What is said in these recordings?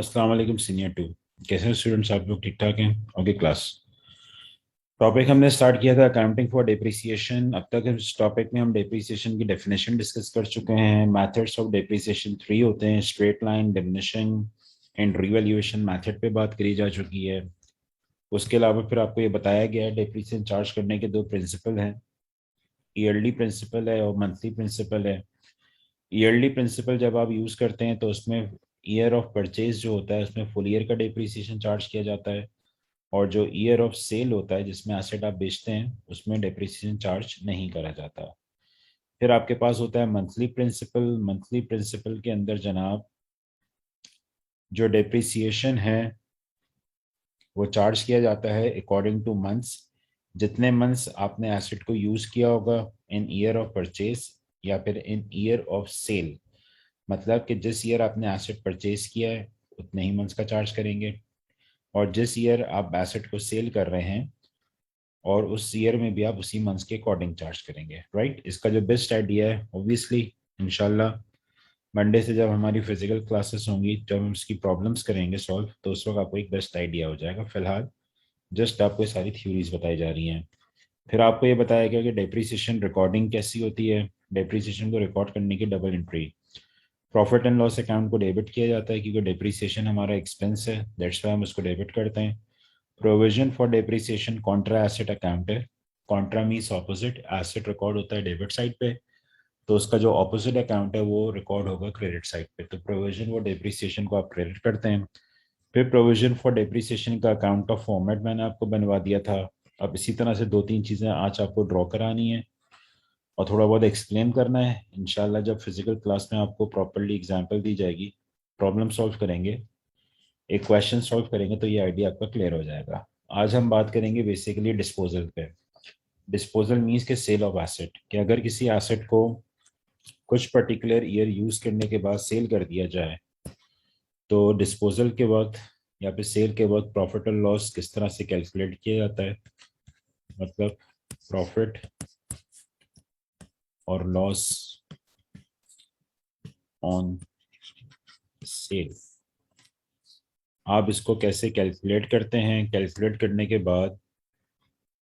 अस्सलाम वालेकुम senior to. कैसे हैं स्टूडेंट्स? आप लोग ठीक ठाक हैं? Okay class. टॉपिक हमने स्टार्ट किया था अकाउंटिंग फॉर डेप्रिसिएशन। अब तक इस टॉपिक में हम डेप्रिसिएशन की डेफिनेशन डिस्कस कर चुके हैं। मेथड्स ऑफ डेप्रिसिएशन 3 होते हैं: straight line, diminishing and revaluation method पे बात करी जा चुकी है। उसके अलावा फिर आपको ये बताया गया है डेप्रिसिएशन चार्ज करने के दो प्रिंसिपल हैं, ईयरली प्रिंसिपल है और मंथली प्रिंसिपल है। ईयरली प्रिंसिपल जब आप यूज़ करते हैं तो उसमें ईयर ऑफ परचेज जो होता है उसमें फुल ईयर का डेप्रिसिएशन चार्ज किया जाता है, और जो ईयर ऑफ सेल होता है जिसमें एसेट आप बेचते हैं उसमें डेप्रिसिएशन चार्ज नहीं करा जाता। फिर आपके पास होता है मंथली प्रिंसिपल। मंथली प्रिंसिपल के अंदर जनाब जो डेप्रिसिएशन है वो चार्ज किया जाता है अकॉर्डिंग टू मंथ्स। जितने मंथ्स आपने एसेट को यूज किया होगा इन ईयर ऑफ परचेज या फिर इन ईयर ऑफ सेल, मतलब कि जिस ईयर आपने एसेट परचेज किया है उतने ही मंथ्स का चार्ज करेंगे, और जिस ईयर आप एसेट को सेल कर रहे हैं और उस ईयर में भी आप उसी मंथ्स के अकॉर्डिंग चार्ज करेंगे। राइट। इसका जो बेस्ट आइडिया है ऑब्वियसली इंशाल्लाह मंडे से जब हमारी फिजिकल क्लासेस होंगी, जब हम इसकी प्रॉब्लम्स करेंगे सॉल्व, तो उस वक्त आपको एक बेस्ट आइडिया हो जाएगा। फिलहाल जस्ट आपको ये सारी थ्योरीज बताई जा रही हैं। फिर आपको ये बताया गया कि डेप्रिसिएशन रिकॉर्डिंग कैसी होती है। डेप्रिसिएशन को रिकॉर्ड करने की double entry. Profit and loss account को डेबिट किया जाता है क्योंकि डेप्रिसिएशन हमारा एक्सपेंस है, दैट्स वाई हम उसको डेबिट करते हैं। Provision for depreciation contra asset account है। Contra means opposite, asset record होता है डेबिट साइड पे, तो उसका जो ऑपोजिट अकाउंट है वो रिकॉर्ड होगा क्रेडिट साइड पे। तो प्रोविजन फॉर डेप्रिसिएशन को आप क्रेडिट करते हैं। फिर प्रोविजन फॉर डेप्रिसिएशन का अकाउंट का फॉर्मेट मैंने आपको बनवा दिया था। अब इसी तरह से दो तीन चीज़ें आज आपको ड्रॉ करानी है और थोड़ा बहुत एक्सप्लेन करना है। इंशाल्लाह जब फिजिकल क्लास में आपको प्रॉपरली एग्जाम्पल दी जाएगी, प्रॉब्लम सॉल्व करेंगे, एक क्वेश्चन सॉल्व करेंगे, तो ये आइडिया आपका क्लियर हो जाएगा। आज हम बात करेंगे बेसिकली डिस्पोजल पे। डिस्पोजल मीन्स के सेल ऑफ एसेट, कि अगर किसी एसेट को कुछ पर्टिकुलर ईयर यूज करने के बाद सेल कर दिया जाए तो डिस्पोजल के वक्त या फिर सेल के वक्त प्रॉफिट और लॉस किस तरह से कैलकुलेट किया जाता है। मतलब प्रॉफिट और लॉस ऑन सेल, आप इसको कैसे कैलकुलेट करते हैं, कैलकुलेट करने के बाद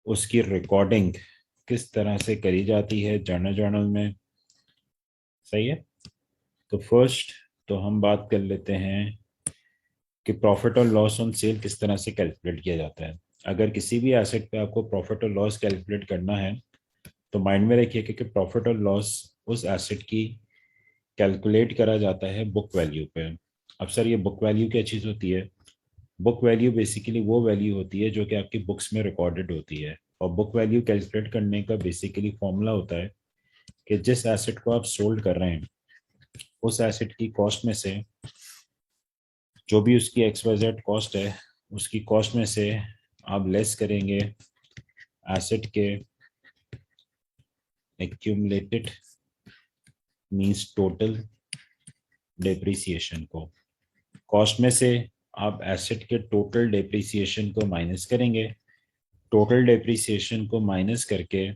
उसकी रिकॉर्डिंग किस तरह से करी जाती है जर्नल जर्नल में। सही है। तो फर्स्ट तो हम बात कर लेते हैं कि प्रॉफिट और लॉस ऑन सेल किस तरह से कैलकुलेट किया जाता है। अगर किसी भी एसेट पे आपको प्रॉफिट और लॉस कैलकुलेट करना है तो माइंड में रखिए कि प्रॉफिट और लॉस उस एसेट की कैलकुलेट करा जाता है बुक वैल्यू पे। अब सर ये बुक वैल्यू क्या चीज़ होती है? बुक वैल्यू बेसिकली वो वैल्यू होती है जो कि आपकी बुक्स में रिकॉर्डेड होती है, और बुक वैल्यू कैलकुलेट करने का बेसिकली फॉर्मूला होता है कि जिस एसेट को आप सोल्ड कर रहे हैं उस एसेट की कॉस्ट में से जो भी उसकी एक्सवाइजेड कॉस्ट है उसकी कॉस्ट में से आप लेस करेंगे एसेट के एक्यूमुलेटेड मींस टोटल डेप्रिसिएशन को। कॉस्ट में से आप एसेट के टोटल डेप्रिसिएशन को माइनस करेंगे। टोटल डेप्रिसिएशन को माइनस करके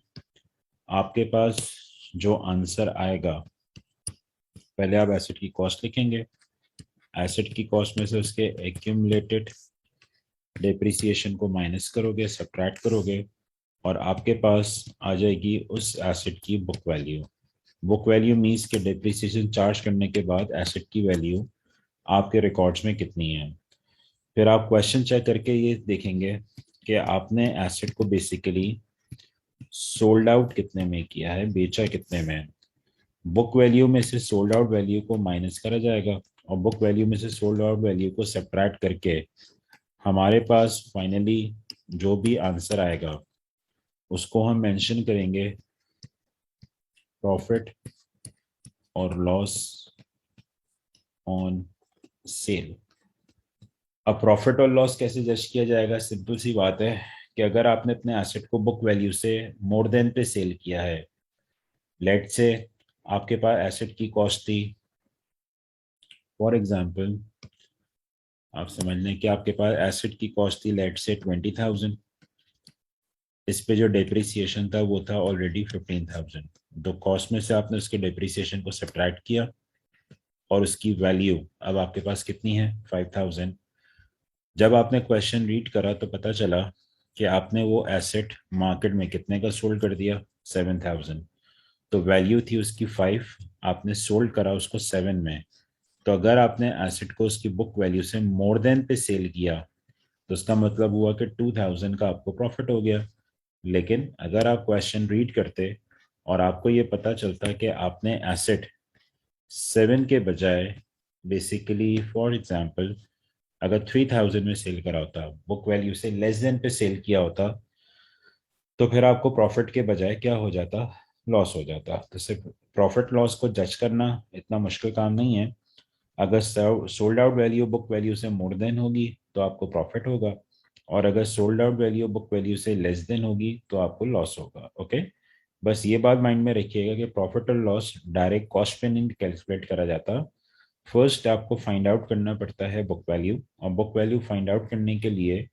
आपके पास जो आंसर आएगा, पहले आप एसेट की कॉस्ट लिखेंगे, एसेट की कॉस्ट में से उसके एक्यूमुलेटेड डेप्रिसिएशन को माइनस करोगे, सब्ट्रैक्ट करोगे, और आपके पास आ जाएगी उस एसेट की book value. Book value means के डेप्रिसिएशन चार्ज करने के बाद एसेट की वैल्यू आपके रिकॉर्ड्स में कितनी है। फिर आप क्वेश्चन चेक करके ये देखेंगे कि आपने एसेट को बेसिकली सोल्ड आउट कितने में किया है, बेचा कितने में। बुक वैल्यू में से सोल्ड आउट वैल्यू को माइनस करा जाएगा और बुक वैल्यू में से सोल्ड आउट वैल्यू को सब्ट्रैक्ट करके हमारे पास फाइनली जो भी आंसर आएगा उसको हम मेंशन करेंगे प्रॉफिट और लॉस ऑन सेल। अब प्रॉफिट और लॉस कैसे जज किया जाएगा? सिंपल सी बात है कि अगर आपने अपने एसेट को बुक वैल्यू से मोर देन पे सेल किया है, लेट से आपके पास एसेट की कॉस्ट थी, फॉर एग्जांपल आप समझ लें कि आपके पास एसेट की कॉस्ट थी लेट से 20,000, इस पे जो डेप्रिसिएशन था वो था ऑलरेडी 15,000। तो कॉस्ट में से आपने उसके डेप्रिसिएशन को सब्ट्रैक्ट किया और उसकी वैल्यू अब आपके पास कितनी है 5000। जब आपने क्वेश्चन रीड करा तो पता चला कि आपने वो एसेट मार्केट में कितने का सोल्ड कर दिया 7000। तो वैल्यू थी उसकी 5, आपने सोल्ड करा उसको 7 में। तो अगर आपने एसेट को उसकी बुक वैल्यू से मोर देन पे सेल किया तो उसका मतलब हुआ कि 2000 का आपको प्रॉफिट हो गया। लेकिन अगर आप क्वेश्चन रीड करते और आपको ये पता चलता कि आपने एसेट 7 के बजाय बेसिकली फॉर एग्जांपल अगर 3000 में सेल करा होता, बुक वैल्यू से लेस देन पे सेल किया होता, तो फिर आपको प्रॉफिट के बजाय क्या हो जाता, लॉस हो जाता। तो सिर्फ प्रॉफिट लॉस को जज करना इतना मुश्किल काम नहीं है। अगर sold out value book value से मोर देन होगी तो आपको प्रॉफिट होगा, और अगर sold out value book value से लेस देन होगी तो आपको लॉस होगा। ओके, बस ये बात माइंड में रखिएगा कि प्रॉफिट और लॉस डायरेक्ट कॉस्ट पे नहीं कैलकुलेट करा जाता। फर्स्ट आपको फाइंड आउट करना पड़ता है बुक वैल्यू, और बुक वैल्यू फाइंड आउट करने के लिए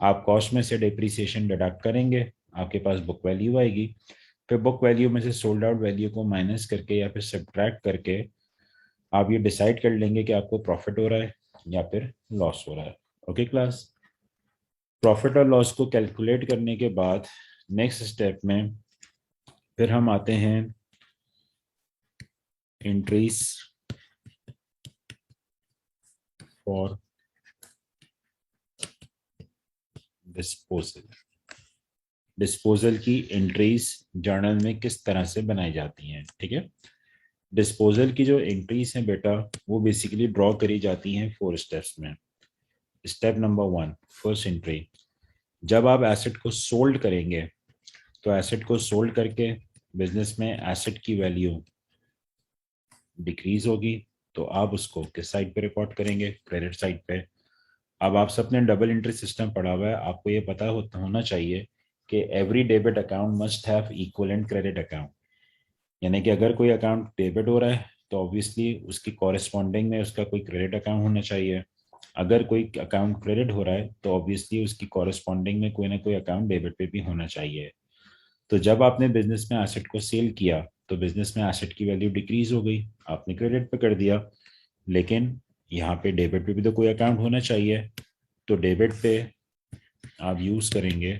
आप कॉस्ट में से डिप्रिसिएशन डिडक्ट करेंगे, आपके पास बुक वैल्यू आएगी। फिर बुक वैल्यू में से सोल्ड आउट वैल्यू को माइनस करके या फिर सब्ट्रैक्ट करके आप ये डिसाइड कर लेंगे कि आपको प्रॉफिट हो रहा है या फिर लॉस हो रहा है। ओके क्लास, प्रॉफिट और लॉस को कैलकुलेट करने के बाद नेक्स्ट स्टेप में फिर हम आते हैं एंट्रीज फॉर डिस्पोजल। डिस्पोजल की एंट्रीज जर्नल में किस तरह से बनाई जाती हैं, ठीक है। डिस्पोजल की जो एंट्रीज हैं बेटा, वो बेसिकली ड्रॉ करी जाती हैं 4 स्टेप्स में। Step number 1, first entry. जब आप एसेट को सोल्ड करेंगे तो एसेट को सोल्ड करके बिजनेस में एसेट की वैल्यू डिक्रीज होगी, तो आप उसको किस साइड पे रिकॉर्ड करेंगे, क्रेडिट साइड पे। अब आप सबने डबल एंट्री सिस्टम पढ़ा हुआ है, आपको ये पता होना चाहिए कि every debit account must have equivalent credit account. यानी कि अगर कोई अकाउंट डेबिट हो रहा है तो ऑब्वियसली उसकी कॉरेस्पॉन्डिंग में उसका कोई क्रेडिट अकाउंट होना चाहिए। अगर कोई अकाउंट क्रेडिट हो रहा है तो ऑब्वियसली उसकी कॉरेस्पॉन्डिंग में कोई ना कोई अकाउंट डेबिट पे भी होना चाहिए। तो जब आपने बिजनेस में एसेट को सेल किया तो बिजनेस में एसेट की वैल्यू डिक्रीज हो गई, आपने क्रेडिट पे कर दिया। लेकिन यहाँ पे डेबिट पे भी तो कोई अकाउंट होना चाहिए, तो डेबिट पे आप यूज करेंगे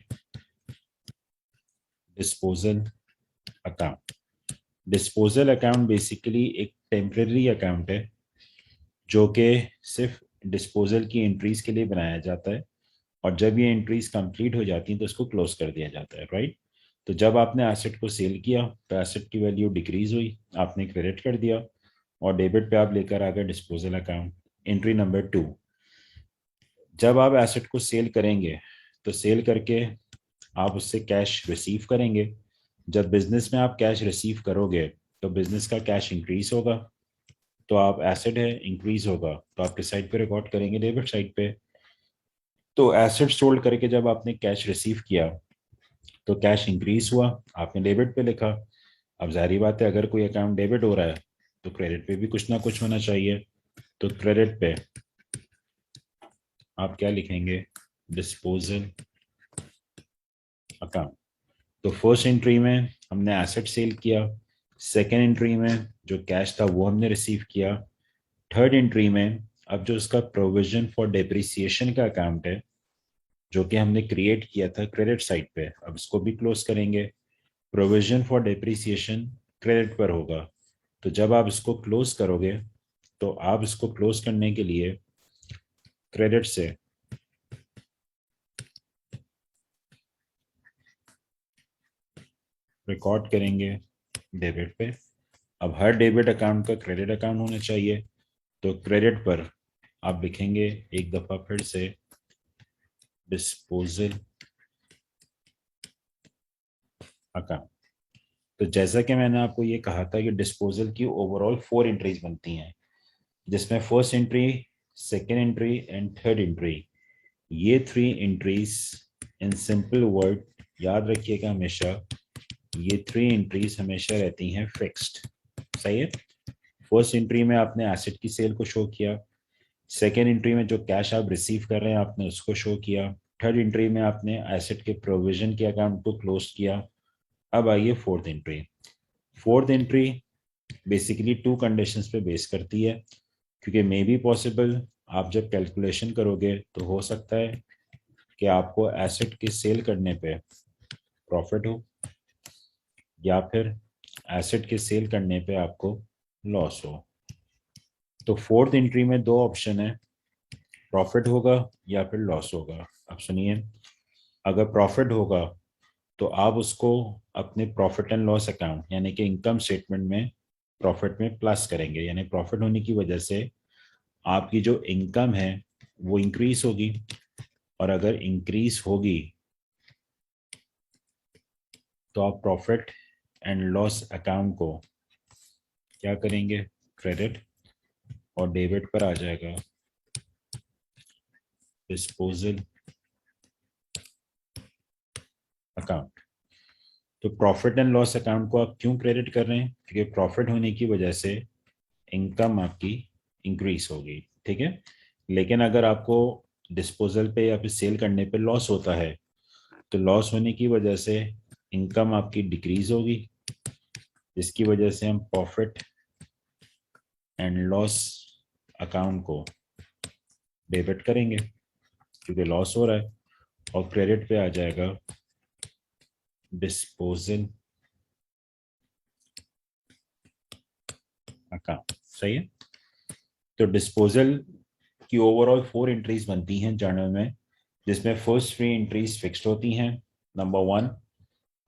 disposal account. Disposal account basically एक टेम्परेरी अकाउंट है जो कि सिर्फ डिस्पोजल की एंट्रीज के लिए बनाया जाता है, और जब ये एंट्रीज कंप्लीट हो जाती हैं तो उसको क्लोज कर दिया जाता है, राइट। तो जब आपने एसेट को सेल किया तो एसेट की वैल्यू डिक्रीज हुई, आपने क्रेडिट कर दिया, और डेबिट पे आप लेकर आ गए डिस्पोजल अकाउंट। एंट्री नंबर 2, जब आप एसेट को सेल करेंगे तो सेल करके आप उससे कैश रिसीव करेंगे। जब बिजनेस में आप कैश रिसीव करोगे तो बिजनेस का कैश इंक्रीज होगा, तो आप एसेट है इंक्रीज होगा तो आप किस साइड पे रिकॉर्ड करेंगे, डेबिट साइड पे। तो एसेट सोल्ड करके जब आपने कैश रिसीव किया तो कैश इंक्रीज हुआ, आपने डेबिट पे लिखा। अब जाहिर बात है अगर कोई अकाउंट डेबिट हो रहा है तो क्रेडिट पे भी कुछ ना कुछ होना चाहिए, तो क्रेडिट पे आप क्या लिखेंगे, डिस्पोजल अकाउंट। तो फर्स्ट एंट्री में हमने एसेट सेल किया, सेकेंड एंट्री में जो कैश था वो हमने रिसीव किया, थर्ड एंट्री में अब जो उसका प्रोविजन फॉर डेप्रिसिएशन का अकाउंट है जो कि हमने क्रिएट किया था क्रेडिट साइड पे, अब इसको भी क्लोज करेंगे। प्रोविजन फॉर डेप्रिसिएशन क्रेडिट पर होगा, तो जब आप इसको क्लोज करोगे तो आप इसको क्लोज करने के लिए क्रेडिट से रिकॉर्ड करेंगे डेबिट पे। अब हर डेबिट अकाउंट का क्रेडिट अकाउंट होना चाहिए, तो क्रेडिट पर आप लिखेंगे एक दफा फिर से डिस्पोजल अकाउंट। तो जैसा कि मैंने आपको ये कहा था कि डिस्पोजल की ओवरऑल 4 एंट्रीज बनती हैं, जिसमें first entry, second entry and third entry, ये 3 एंट्रीज इन सिंपल वर्ड याद रखिएगा हमेशा, ये 3 एंट्रीज हमेशा रहती हैं फिक्स्ड। सही है। फर्स्ट एंट्री में आपने एसेट की सेल को शो किया, सेकेंड एंट्री में जो कैश आप रिसीव कर रहे हैं आपने उसको शो किया, थर्ड एंट्री में आपने एसेट के प्रोविजन के अकाउंट को क्लोज किया। अब आइए fourth entry. Fourth entry basically 2 conditions पे बेस करती है। क्योंकि मे बी पॉसिबल आप जब कैलकुलेशन करोगे तो हो सकता है कि आपको एसेट के सेल करने पे प्रॉफिट हो या फिर एसेट के सेल करने पे आपको लॉस हो। तो फोर्थ एंट्री में दो ऑप्शन है, प्रॉफिट होगा या फिर लॉस होगा। अब सुनिए, अगर प्रॉफिट होगा तो आप उसको अपने प्रॉफिट एंड लॉस अकाउंट यानी कि इनकम स्टेटमेंट में प्रॉफिट में प्लस करेंगे, यानी प्रॉफिट होने की वजह से आपकी जो इनकम है वो इंक्रीज होगी, और अगर इंक्रीज होगी तो आप प्रॉफिट एंड लॉस अकाउंट को क्या करेंगे, क्रेडिट, और डेबिट पर आ जाएगा डिस्पोजल अकाउंट। तो प्रॉफिट एंड लॉस अकाउंट को आप क्यों क्रेडिट कर रहे हैं, क्योंकि प्रॉफिट होने की वजह से इनकम आपकी इंक्रीज होगी, ठीक है। लेकिन अगर आपको डिस्पोजल पे या फिर सेल करने पे लॉस होता है तो लॉस होने की वजह से इनकम आपकी डिक्रीज होगी, जिसकी वजह से हम प्रॉफिट एंड लॉस अकाउंट को डेबिट करेंगे क्योंकि लॉस हो रहा है, और क्रेडिट पे आ जाएगा डिस्पोजल अकाउंट। सही है। तो डिस्पोजल की ओवरऑल 4 एंट्रीज बनती हैं जर्नल में, जिसमें फर्स्ट 3 एंट्रीज फिक्स्ड होती हैं। नंबर 1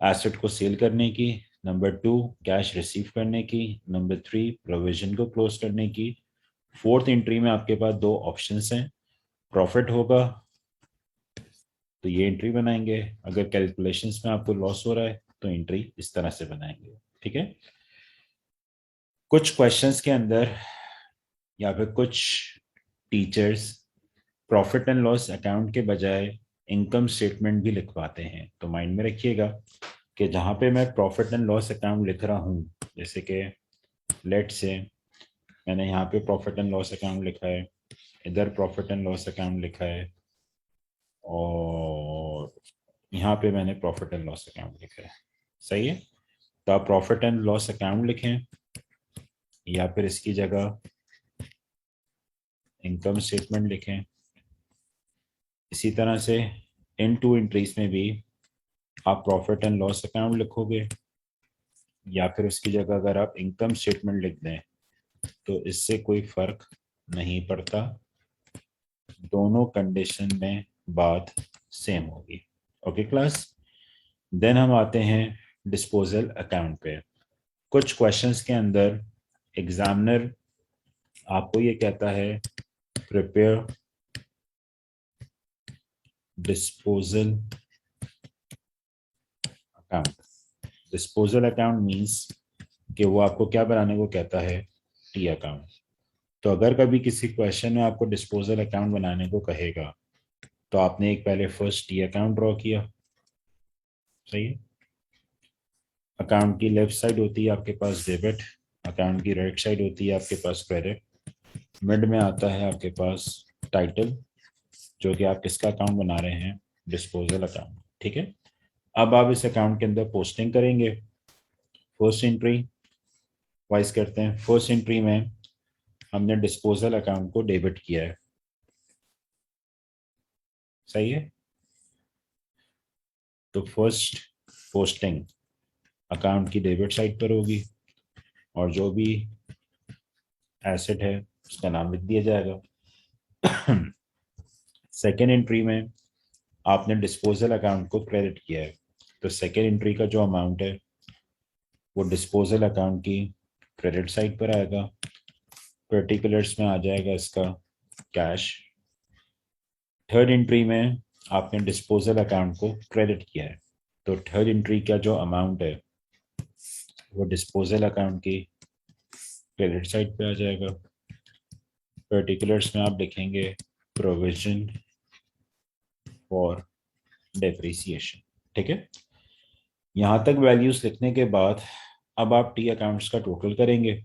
एसेट को सेल करने की, नंबर 2 कैश रिसीव करने की, नंबर 3 प्रोविजन को क्लोज करने की। फोर्थ एंट्री में आपके पास दो ऑप्शंस हैं, प्रॉफिट होगा तो ये एंट्री बनाएंगे, अगर कैलकुलेशंस में आपको लॉस हो रहा है तो एंट्री इस तरह से बनाएंगे, ठीक है। कुछ क्वेश्चंस के अंदर या फिर कुछ teachers profit and loss account के बजाय इनकम स्टेटमेंट भी लिखवाते हैं, तो माइंड में रखिएगा कि जहां पे मैं प्रॉफिट एंड लॉस अकाउंट लिख रहा हूं, जैसे कि लेट से मैंने यहाँ पे प्रॉफिट एंड लॉस अकाउंट लिखा है, इधर प्रॉफिट एंड लॉस अकाउंट लिखा है, और यहाँ पे मैंने प्रॉफिट एंड लॉस अकाउंट लिखा है। सही है। तो आप प्रॉफिट एंड लॉस अकाउंट लिखें या फिर इसकी जगह इनकम स्टेटमेंट लिखें। इसी तरह से इन 2 एंट्रीज में भी आप प्रॉफिट एंड लॉस अकाउंट लिखोगे या फिर उसकी जगह अगर आप इनकम स्टेटमेंट लिख दें तो इससे कोई फर्क नहीं पड़ता, दोनों कंडीशन में बात सेम होगी। Okay class. देन हम आते हैं डिस्पोजल अकाउंट पे। कुछ क्वेश्चंस के अंदर एग्जामिनर आपको ये कहता है prepare disposal account. Disposal account means कि वो आपको क्या बनाने को कहता है, टी अकाउंट। तो अगर कभी किसी क्वेश्चन में आपको डिस्पोजल अकाउंट बनाने को कहेगा तो आपने एक पहले फर्स्ट टी अकाउंट ड्रॉ किया। सही है। अकाउंट की लेफ्ट साइड होती है आपके पास डेबिट, अकाउंट की राइट साइड होती है आपके पास क्रेडिट, मिड में आता है आपके पास टाइटल, जो कि आप किसका अकाउंट बना रहे हैं, डिस्पोजल अकाउंट, ठीक है। अब आप इस अकाउंट के अंदर पोस्टिंग करेंगे। फर्स्ट एंट्री वाइज करते हैं। फर्स्ट एंट्री में हमने डिस्पोजल अकाउंट को डेबिट किया है। सही है। तो फर्स्ट पोस्टिंग अकाउंट की डेबिट साइड पर होगी और जो भी एसेट है उसका नाम लिख दिया जाएगा। सेकेंड एंट्री में आपने डिस्पोजल अकाउंट को क्रेडिट किया है, तो सेकेंड एंट्री का जो अमाउंट है वो डिस्पोजल अकाउंट की क्रेडिट साइड पर आएगा, पर्टिकुलर्स में आ जाएगा इसका कैश। थर्ड एंट्री में आपने डिस्पोजल अकाउंट को क्रेडिट किया है, तो थर्ड एंट्री का जो अमाउंट है वो डिस्पोजल अकाउंट की क्रेडिट साइड पे आ जाएगा। पर्टिकुलर्स में आप लिखेंगे प्रोविजन फॉर डेप्रिसिएशन, ठीक है। यहां तक वैल्यूज लिखने के बाद अब आप टी अकाउंट्स का टोटल करेंगे।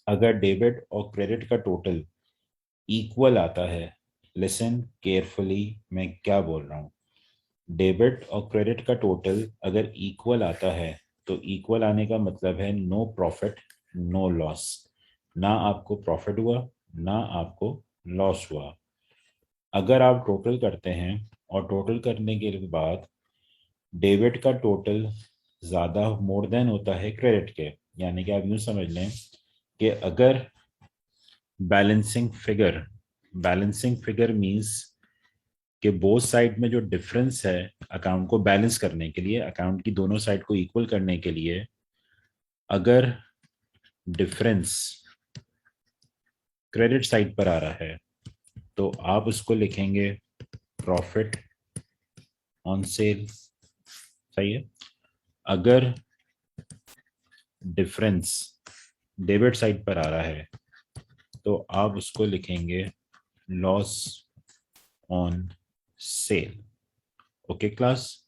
अगर डेबिट और क्रेडिट का टोटल इक्वल आता है, लिसन केयरफुली मैं क्या बोल रहा हूँ, डेबिट और क्रेडिट का टोटल अगर इक्वल आता है तो इक्वल आने का मतलब है नो प्रॉफिट नो लॉस, ना आपको प्रॉफिट हुआ ना आपको लॉस हुआ। अगर आप टोटल करते हैं और टोटल करने के बाद डेबिट का टोटल ज्यादा मोर देन होता है क्रेडिट के, यानी कि आप यूं समझ लें कि अगर balancing figure, balancing figure means कि बोथ साइड में जो डिफरेंस है अकाउंट को बैलेंस करने के लिए, अकाउंट की दोनों साइड को इक्वल करने के लिए, अगर डिफरेंस क्रेडिट साइड पर आ रहा है तो आप उसको लिखेंगे प्रॉफिट ऑन सेल। सही है। अगर डिफरेंस डेबिट साइड पर आ रहा है तो आप उसको लिखेंगे loss on sale. Okay class.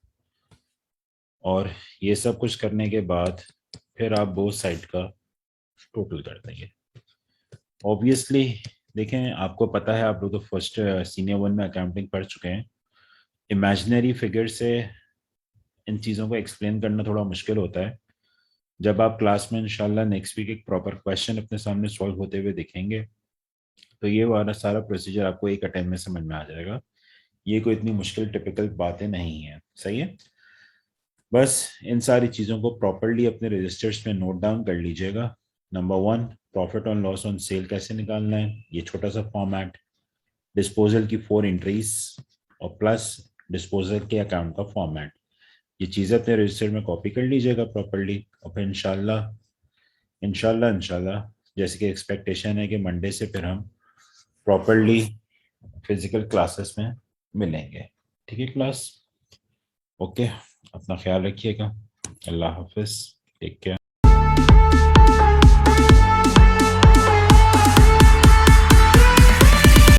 और ये सब कुछ करने के बाद फिर आप बोथ साइड का टोटल कर देंगे। ऑब्वियसली देखें, आपको पता है, आप लोग तो फर्स्ट सीनियर वन में अकाउंटिंग पढ़ चुके हैं, इमेजिनरी फिगर से इन चीज़ों को एक्सप्लेन करना थोड़ा मुश्किल होता है। जब आप क्लास में इंशाल्लाह नेक्स्ट वीक एक प्रॉपर क्वेश्चन अपने सामने सॉल्व होते हुए दिखेंगे तो ये वाला सारा प्रोसीजर आपको एक अटेम्प्ट में समझ में आ जाएगा। ये कोई इतनी मुश्किल टिपिकल बातें नहीं है। सही है। बस इन सारी चीज़ों को प्रॉपरली अपने रजिस्टर्स में नोट डाउन कर लीजिएगा। Number one, profit on loss on sale कैसे निकालना है, ये छोटा सा फॉर्मेट, डिस्पोजल की 4 एंट्रीज और प्लस डिस्पोजल के अकाउंट का फॉर्मेट, ये चीज़ें अपने रजिस्टर में कॉपी कर लीजिएगा प्रॉपरली। और फिर इंशाल्लाह इंशाल्लाह इंशाल्लाह जैसे कि एक्सपेक्टेशन है कि मंडे से फिर हम प्रॉपरली फिजिकल क्लासेस में मिलेंगे। ठीक है क्लास। ओके, अपना ख्याल रखिएगा। अल्लाह हाफिज। Take care.